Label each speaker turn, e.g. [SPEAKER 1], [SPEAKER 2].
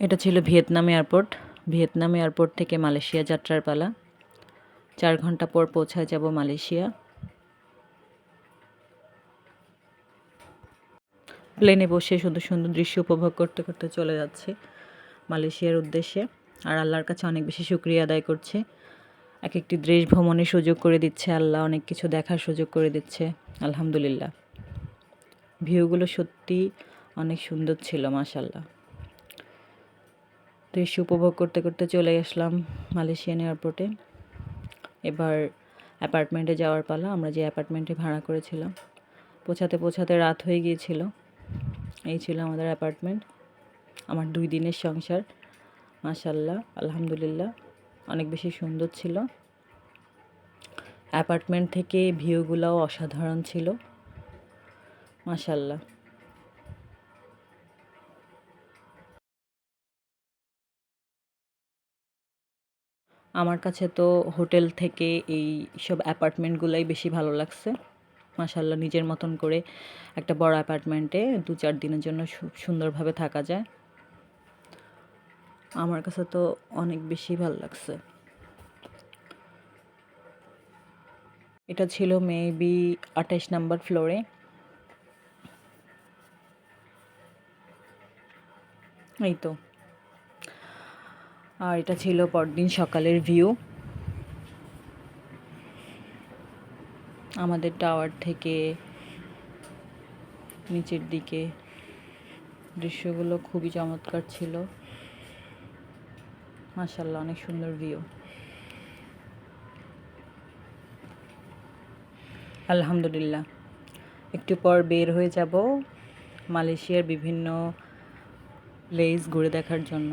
[SPEAKER 1] এটা ছিল Vietnam airport. Vietnam airport থেকে মালয়েশিয়া যাত্রার পালা। 4 ঘন্টা পর পৌঁছায় যাব মালয়েশিয়া। প্লেনে বসে সুন্দর সুন্দর দৃশ্য উপভোগ করতে করতে চলে যাচ্ছি মালয়েশিয়ার উদ্দেশ্যে। আর আল্লাহর কাছে অনেক বেশি শুকরিয়া আদায় করছি, এক একটি দেশ ভ্রমণের সুযোগ করে দিচ্ছে আল্লাহ, অনেক কিছু দেখার সুযোগ করে দিচ্ছে। আলহামদুলিল্লাহ, ভিউগুলো সত্যি অনেক সুন্দর ছিল, মাশাল্লাহ। দৃশ্য উপভোগ করতে করতে চলে আসলাম মালয়েশিয়ান এয়ারপোর্টে। এবার অ্যাপার্টমেন্টে যাওয়ার পালা। আমরা যে অ্যাপার্টমেন্টে ভাড়া করেছিলাম, পৌঁছাতে পৌঁছাতে রাত হয়ে গিয়েছিল। এই ছিল আমাদের অ্যাপার্টমেন্ট, আমার 2 দিনের সংসার। মাশাল্লাহ, আলহামদুলিল্লাহ, অনেক বেশি সুন্দর ছিল। অ্যাপার্টমেন্ট থেকে ভিউগুলোও অসাধারণ ছিল, মাশাল্লাহ। আমার কাছে তো হোটেল থেকে এই সব অ্যাপার্টমেন্টগুলোই বেশি ভালো লাগছে, মাশাল্লাহ। নিজের মতন করে একটা বড় অ্যাপার্টমেন্টে 2-4 দিনের জন্য সুন্দরভাবে থাকা যায়। আমার কাছে তো অনেক বেশি ভালো লাগছে। এটা ছিল মেবি 28 নাম্বার ফ্লোরে। এই তো। আর এটা ছিল পরদিন সকালের ভিউ আমাদের টাওয়ার থেকে নিচের দিকে। দৃশ্যগুলো খুবই চমৎকার ছিল, মাশাল্লাহ, অনেক সুন্দর ভিউ। আলহামদুলিল্লাহ, একটু পর বের হয়ে যাব মালয়েশিয়ার বিভিন্ন প্লেস ঘুরে দেখার জন্য।